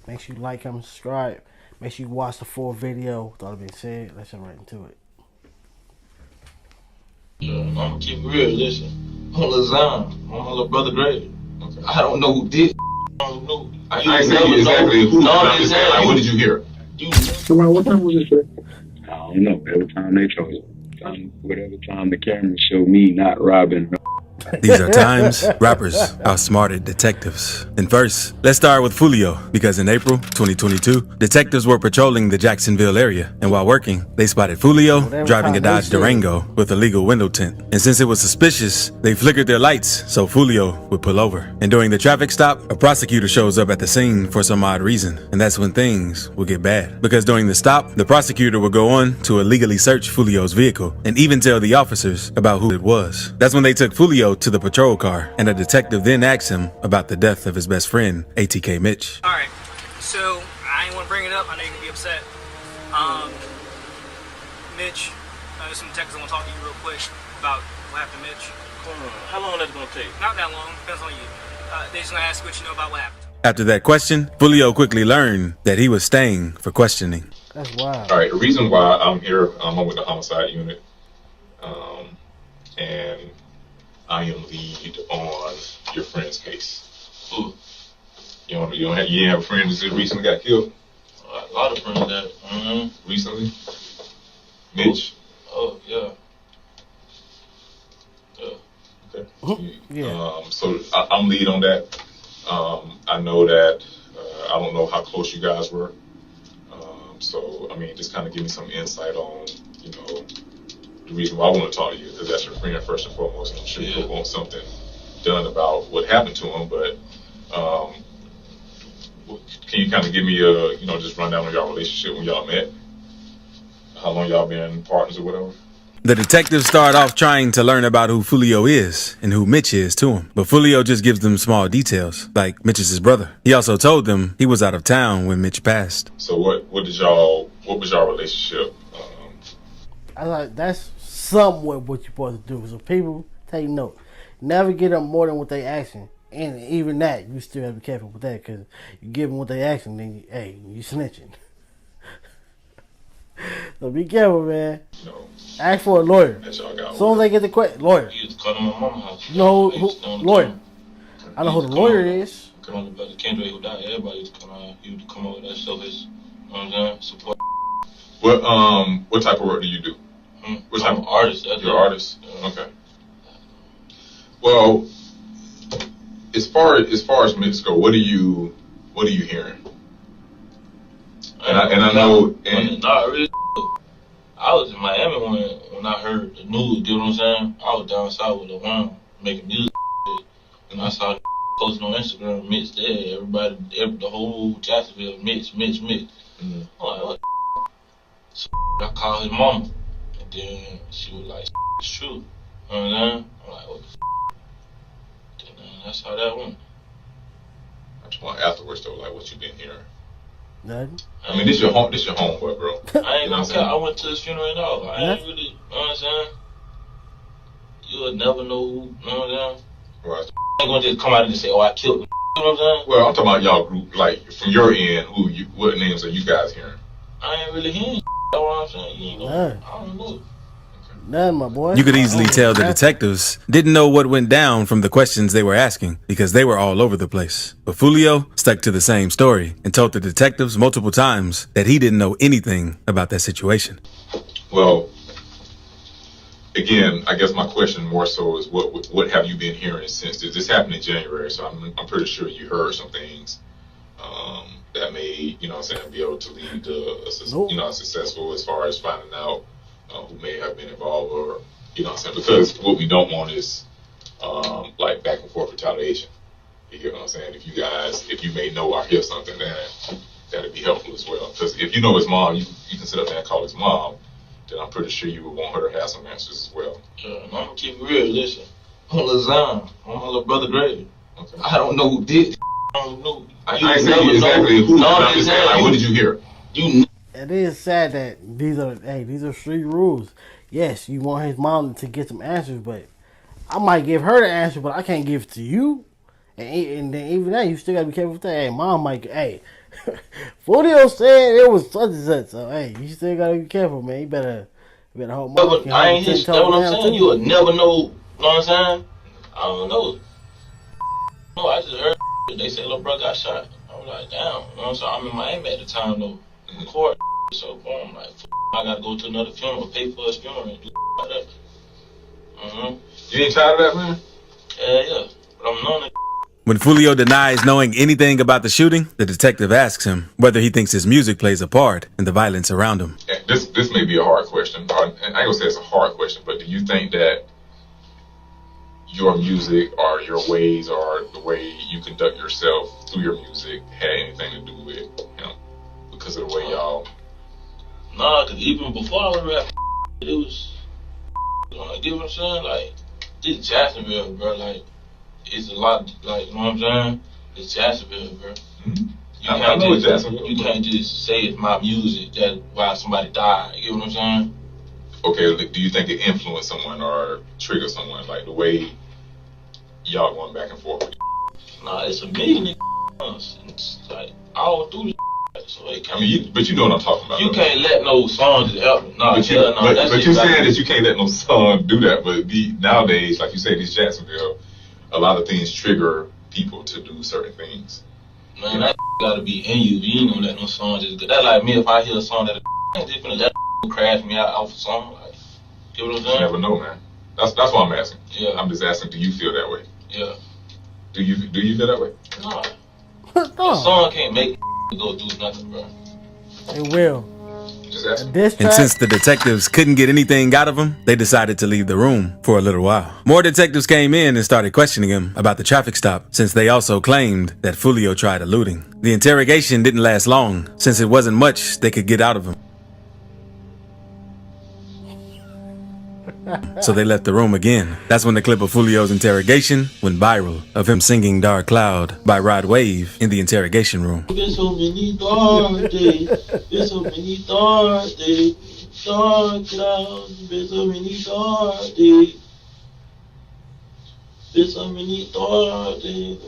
Make sure you like, comment, subscribe. Make sure you watch the full video. With all that being said, let's get right into it. Yeah, I'm gonna keep it real. Listen, I'm Lazan. I'm my little brother grade. Okay. I don't know who did. I don't know. I ain't saying exactly who. No, I'm just saying. Like, what did you hear? Well, what time was it? I don't know. Every time they chose it. Whatever time the camera showed me not robbing. These are times rappers outsmarted detectives. And first, let's start with Fulio, because in April 2022, detectives were patrolling the Jacksonville area, and while working, they spotted Fulio driving a Dodge Durango with a legal window tint. And since it was suspicious, they flickered their lights so Fulio would pull over. And during the traffic stop, a prosecutor shows up at the scene for some odd reason, and that's when things will get bad. Because during the stop, the prosecutor will go on to illegally search Fulio's vehicle, and even tell the officers about who it was. That's when they took Fulio to the patrol car, and a detective then asked him about the death of his best friend, ATK Mitch. Alright, so I ain't want to bring it up. I know you're going to be upset. Mitch, there's some detectives I want to talk to you real quick about what happened to Mitch. How long is that gonna take? Not that long, depends on you. They just going to ask what you know about what happened. After that question, Fulio quickly learned that he was staying for questioning. That's wild. All right, the reason why I'm here, I'm with the homicide unit, and I am lead on your friend's case. Ooh. You didn't have a friend that recently got killed? A lot of friends that. Recently? Mitch? Oh, yeah. Okay. Yeah. So I'm lead on that. I know that, I don't know how close you guys were. So, I mean, just kind of give me some insight on, the reason why I want to talk to you, because that's your friend first and foremost. I'm sure you'll want something done about what happened to him, but can you kind of give me a, just rundown on y'all relationship when y'all met? How long y'all been partners or whatever? The detectives start off trying to learn about who Fulio is and who Mitch is to him. But Fulio just gives them small details, like Mitch is his brother. He also told them he was out of town when Mitch passed. So what was y'all relationship? I like that's somewhat what you're supposed to do. So people take note. Never get them more than what they asking. And even that, you still have to be careful with that, because you give them what they asking, then you snitching. So be careful, man. Ask for a lawyer. As soon as they get the question, lawyer. You used to come to my mama's house. You know who lawyer? I know who the lawyer is. Come on, the Kendrick who died. Everybody used to come out. He would come over there, show his, support. What type of work do you do? What type I'm an artist. You're an artist? Okay. Well, as far as Mitch go, what are you hearing? I know. Not really. I was in Miami when I heard the news. You know what I'm saying? I was down south with a one making music, and I saw posting on Instagram, Mitch there. Everybody, the whole Jacksonville, Mitch. I'm like, what? So I called his mama, and then she was like, it's true. You know what I'm saying? I'm like, what the Then that's how that went. I just want afterwards though, like what you been hearing. Nothing. I mean, this your homeboy, bro. I ain't gonna care. I went to his funeral and all. I ain't really, you know what I'm saying? You'll never know who, you know what I'm saying? Right. I ain't gonna just come out and just say, oh, I killed him. You know what I'm saying? Well, I'm talking about y'all group, like from your end, what names are you guys hearing? I ain't really hearing. You know what I'm saying? You know, I don't know. None, my boy. You could easily tell the detectives didn't know what went down from the questions they were asking, because they were all over the place. But Fulio stuck to the same story and told the detectives multiple times that he didn't know anything about that situation. Well, again, I guess my question more so is what have you been hearing since this happened in January? So I'm pretty sure you heard some things that may, be able to lead to a successful as far as finding out who may have been involved, or because what we don't want is like back and forth retaliation. You get what I'm saying? If you may know or hear something, that'd be helpful as well. Because if you know his mom, you can sit up there and call his mom, then I'm pretty sure you would want her to have some answers as well. Yeah, I'm gonna keep it real. Listen, I'm Lazan. I'm my little brother grade. Okay. I don't know who did. I don't know. I ain't saying exactly who. I'm just saying, like, what did you hear? It is sad that these are street rules. Yes, you want his mom to get some answers, but I might give her the answer, but I can't give it to you. And then even that, you still gotta be careful with that. Hey, mom might, Fulio said it was such and such. So hey, you still gotta be careful, man. You better hold my But I ain't his. That's what I'm saying. You will never know. You know what I'm saying? I don't know. No, I just heard they say little bro got shot. I was like, damn. You know what I'm saying? I'm in Miami at the time though, in court. So boom, I'm like, I gotta go to another funeral, pay for his funeral, and do like that. You ain't tired of that, man? Yeah. But I'm knowing it. When Fulio denies knowing anything about the shooting, the detective asks him whether he thinks his music plays a part in the violence around him. This may be a hard question. And I ain't gonna say it's a hard question, but do you think that your music or your ways or the way you conduct yourself through your music had anything to do with him? Because of the way y'all... Nah, because even before I was rapping, it was... You get what I'm saying? Like, this Jacksonville, bro, like, it's a lot, like, you know what I'm saying? It's Jacksonville, bro. Mm-hmm. I know it's Jacksonville. You can't just say it's my music that why somebody died. You get what I'm saying? Okay, do you think it influenced someone or triggered someone, like the way y'all going back and forth? Nah, it's a million niggas. It's like all through the so I mean, but you know what I'm talking about. You can't let no songs just help. Nah, but you're saying that you can't let no song do that. But nowadays, like you say, these Jacksonville, a lot of things trigger people to do certain things. Man, that gotta be in you. You ain't gonna let no song just that. Like me, if I hear a song that just gonna let crash me out off a song, like, get what I'm saying? You never know, man. That's what I'm asking. Yeah. I'm just asking, do you feel that way? Yeah. Do you feel that way? Nah. A song can't make go do nothing, bro. It will. And since the detectives couldn't get anything out of him, they decided to leave the room for a little while. More detectives came in and started questioning him about the traffic stop, since they also claimed that Fulio tried eluding. The interrogation didn't last long, since it wasn't much they could get out of him. So they left the room again. That's when the clip of Fulio's interrogation went viral, of him singing Dark Cloud by Rod Wave in the interrogation room. Been so many dark days, been so many dark days, dark clouds, been so many dark days, been so many dark days,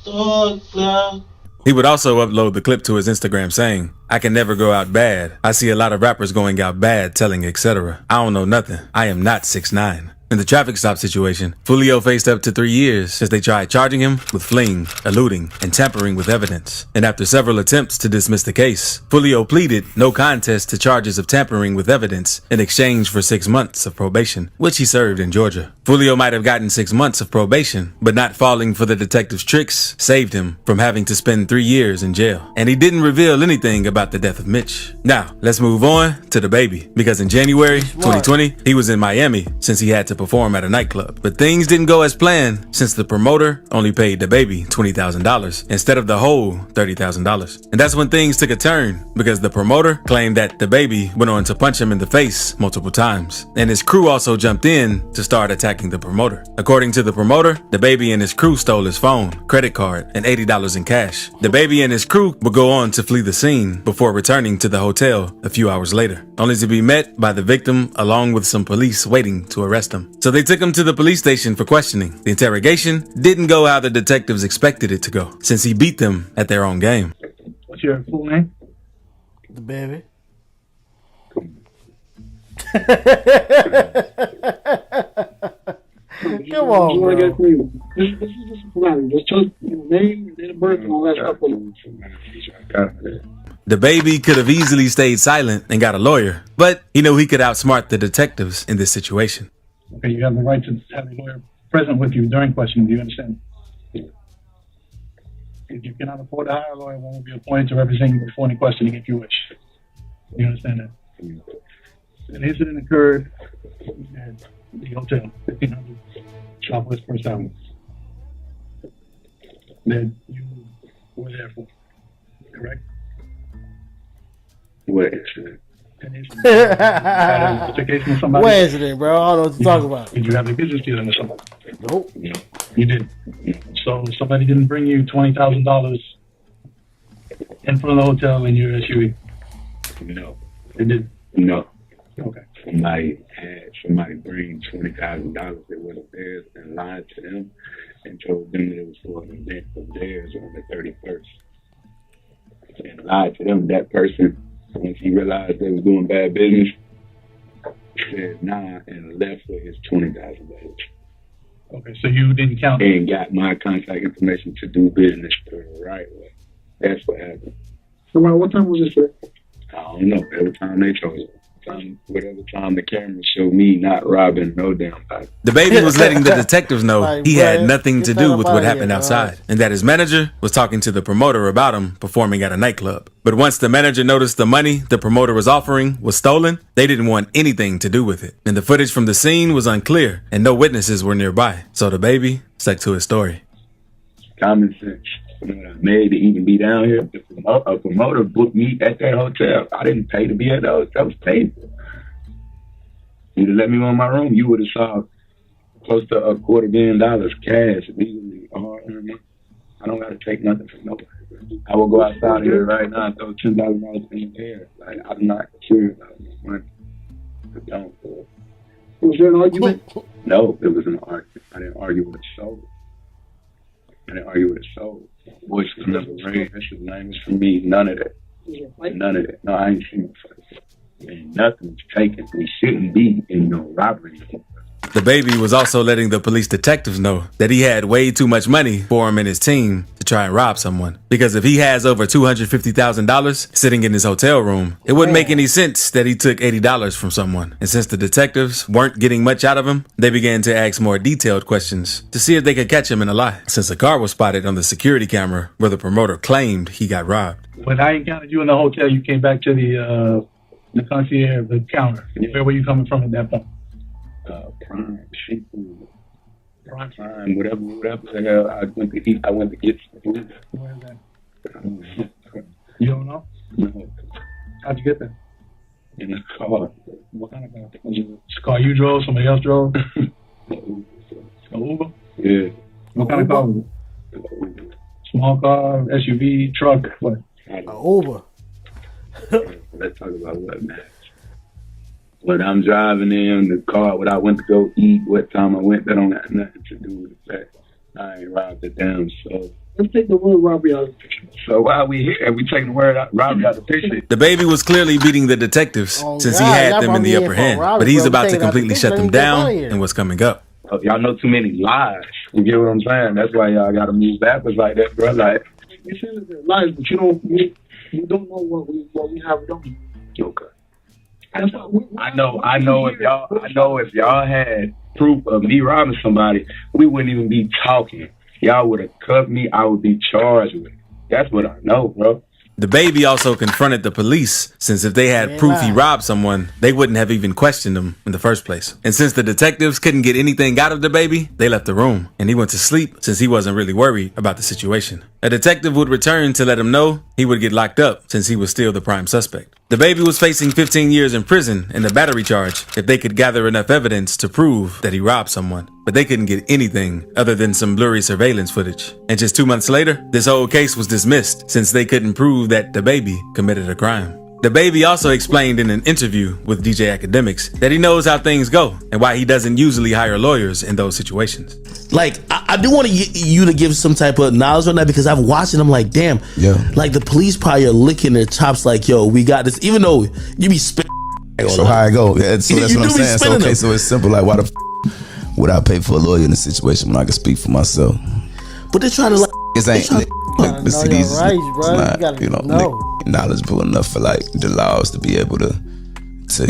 dark clouds. He would also upload the clip to his Instagram saying, "I can never go out bad. I see a lot of rappers going out bad, telling etc. I don't know nothing. I am not 6'9". In the traffic stop situation, Fulio faced up to 3 years since they tried charging him with fleeing, eluding, and tampering with evidence. And after several attempts to dismiss the case, Fulio pleaded no contest to charges of tampering with evidence in exchange for 6 months of probation, which he served in Georgia. Fulio might have gotten 6 months of probation, but not falling for the detective's tricks saved him from having to spend 3 years in jail. And he didn't reveal anything about the death of Mitch. Now, let's move on to the baby, because in January 2020, he was in Miami since he had to perform at a nightclub. But things didn't go as planned since the promoter only paid the baby $20,000 instead of the whole $30,000. And that's when things took a turn, because the promoter claimed that the baby went on to punch him in the face multiple times. And his crew also jumped in to start attacking the promoter. According to the promoter, the baby and his crew stole his phone, credit card, and $80 in cash. The baby and his crew would go on to flee the scene before returning to the hotel a few hours later, only to be met by the victim along with some police waiting to arrest him. So they took him to the police station for questioning. The interrogation didn't go how the detectives expected it to go, since he beat them at their own game. What's your full name? The baby. Come on, bro. This is just formality. Just tell your name, date of birth, and all that stuff. The baby could have easily stayed silent and got a lawyer, but he knew he could outsmart the detectives in this situation. Okay, you have the right to have a lawyer present with you during questioning. Do you understand? If you cannot afford to hire a lawyer, one will be appointed to represent you before any questioning if you wish. Do you understand that? An incident occurred at the hotel, 1500 Southwest First Avenue, that you were there for, correct? What incident? An incident. You had an altercation with somebody? What incident, bro? I don't know what to talk about. Did you have a business dealing with somebody? Nope. You didn't. So somebody didn't bring you $20,000 in front of the hotel in your SUV? No. They did? No. Okay. Somebody bring $20,000 that wasn't theirs and lied to them and told them that it was for theirs on the 31st. and lied to them. That person, once he realized they was doing bad business, said nah and left with his $20,000. Okay, so you didn't count it. And got my contact information to do business the right way. That's what happened. So what time was this, sir? I don't know. Every time they chose it. Whatever time the camera showed me not robbing no damn body. The baby was letting the detectives know Like, he bruh, had nothing to get do that with up what outta happened here, outside, and that his manager was talking to the promoter about him performing at a nightclub. But once the manager noticed the money the promoter was offering was stolen, they didn't want anything to do with it. And the footage from the scene was unclear, and no witnesses were nearby. So the baby stuck to his story. Common sense. You know what I made to even be down here. A promoter booked me at that hotel. I didn't pay to be at the hotel. I was paid for. You'd have let me on my room, you would have saw close to $250 million cash legally. I don't got to take nothing from nobody. I will go outside here right now and throw $10,000 in the air. Like, I'm not curious about my money. I don't. Was there an argument? No, it was an argument. I didn't argue with a soul. Voice was never raised. This is language for me. None of that. None of that. No, I ain't seen no fight. And nothing's taken. We shouldn't be in no robbery. The baby was also letting the police detectives know that he had way too much money for him and his team to try and rob someone. Because if he has over $250,000 sitting in his hotel room, it wouldn't make any sense that he took $80 from someone. And since the detectives weren't getting much out of him, they began to ask more detailed questions to see if they could catch him in a lie, since a car was spotted on the security camera where the promoter claimed he got robbed. When I encountered you in the hotel, you came back to the concierge, the counter. Yeah. Where were you coming from at that point? Prime, seafood. Prime, whatever the hell I went to eat. I went to get some food. Where is that? You don't know? No. How'd you get there? In a car. What kind of car? Was it a car you drove? Somebody else drove? An Uber? Yeah. What kind of car was it? Small car, SUV, truck, what? An Uber. Let's talk about what matters. When I'm driving in the car, what I went to go eat, what time I went, that don't have nothing to do with the fact I ain't robbed the damn soul. Let's take the word robbery out of the picture. So why are we here? We taking the word robbery out of the picture? The baby was clearly beating the detectives since he had them in the upper hand. But he's about to completely shut them down in what's coming up. Oh, y'all know too many lies. You get what I'm saying? That's why y'all got to move backwards like that, bro. Like, you say that they're lies, but you don't know what we have done. Okay. I know if y'all had proof of me robbing somebody, we wouldn't even be talking. Y'all would have cuffed me. I would be charged with it. That's what I know, bro. The baby also confronted the police, since if they had proof he robbed someone, they wouldn't have even questioned him in the first place. And since the detectives couldn't get anything out of the baby, they left the room, and he went to sleep since he wasn't really worried about the situation. A detective would return to let him know he would get locked up since he was still the prime suspect. The baby was facing 15 years in prison and a battery charge if they could gather enough evidence to prove that he robbed someone. But they couldn't get anything other than some blurry surveillance footage. And just 2 months later, this whole case was dismissed since they couldn't prove that the baby committed a crime. The baby also explained in an interview with DJ Academics that he knows how things go and why he doesn't usually hire lawyers in those situations. Like, I do want you to give some type of knowledge on that, because I've watched it. I'm like, damn. Yeah. Like, the police probably are licking their chops like, yo, we got this. Even though you be spinning. So how I go. Yeah, so that's what I'm saying. So, okay, so it's simple. Like, why the would I pay for a lawyer in a situation when I can speak for myself? But they're trying to, like, it ain't like the cities right, not knowledgeable enough for like the laws to be able to say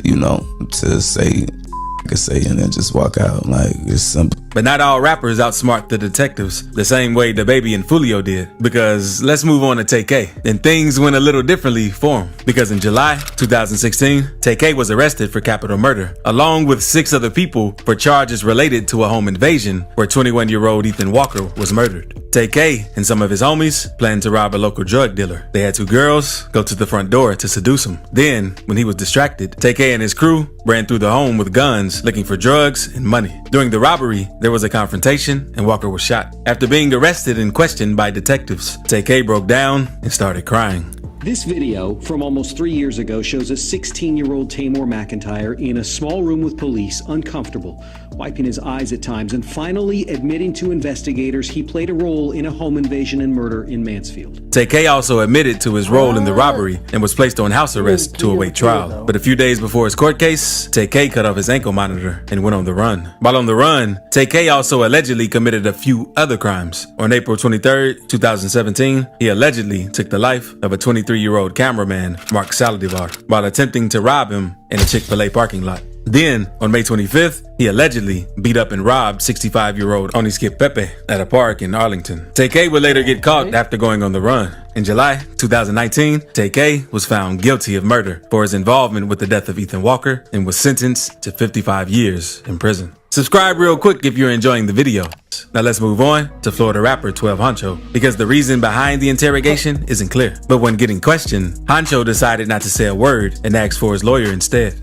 and then just walk out. Like, it's simple. But not all rappers outsmart the detectives the same way the baby and Fulio did. Because let's move on to Tay-K. And things went a little differently for him. Because in July 2016, Tay-K was arrested for capital murder, along with 6 other people for charges related to a home invasion where 21-year-old Ethan Walker was murdered. Tay-K and some of his homies planned to rob a local drug dealer. They had 2 girls go to the front door to seduce him. Then, when he was distracted, Tay-K and his crew ran through the home with guns looking for drugs and money. During the robbery, there was a confrontation and Walker was shot. After being arrested and questioned by detectives, Tay-K broke down and started crying. This video from almost 3 years ago shows a 16-year-old Tamor McIntyre in a small room with police, uncomfortable, wiping his eyes at times, and finally admitting to investigators he played a role in a home invasion and murder in Mansfield. TK also admitted to his role in the robbery and was placed on house arrest to await trial. But a few days before his court case, TK cut off his ankle monitor and went on the run. While on the run, TK also allegedly committed a few other crimes. On April 23rd, 2017, he allegedly took the life of a 23-year-old cameraman, Mark Saladivar, while attempting to rob him in a Chick-fil-A parking lot. Then, on May 25th, he allegedly beat up and robbed 65-year-old Oniskip Pepe at a park in Arlington. TK would later get caught after going on the run. In July 2019, TK was found guilty of murder for his involvement with the death of Ethan Walker and was sentenced to 55 years in prison. Subscribe real quick if you're enjoying the video. Now let's move on to Florida rapper 12 Honcho, because the reason behind the interrogation isn't clear. But when getting questioned, Honcho decided not to say a word and asked for his lawyer instead.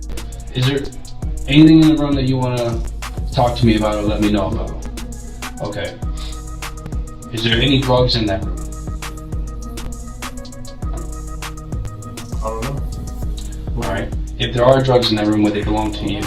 Is there anything in the room that you want to talk to me about or let me know about? Okay. Is there any drugs in that room? I don't know. Alright. If there are drugs in that room, would they belong to you? I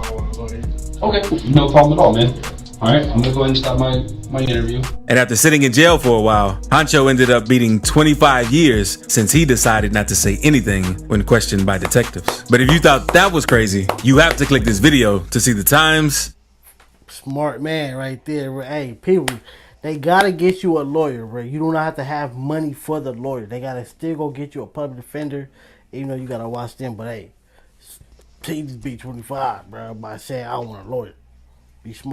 don't want to go there. Okay, no problem at all, man. Alright, I'm gonna go ahead and stop my interview. And after sitting in jail for a while, Honcho ended up beating 25 years since he decided not to say anything when questioned by detectives. But if you thought that was crazy, you have to click this video to see the times. Smart man right there. Hey, people, they gotta get you a lawyer, bro. You do not have to have money for the lawyer. They gotta still go get you a public defender, even though you gotta watch them. But hey, he just beat 25, bro, by saying I want a lawyer. Be smart.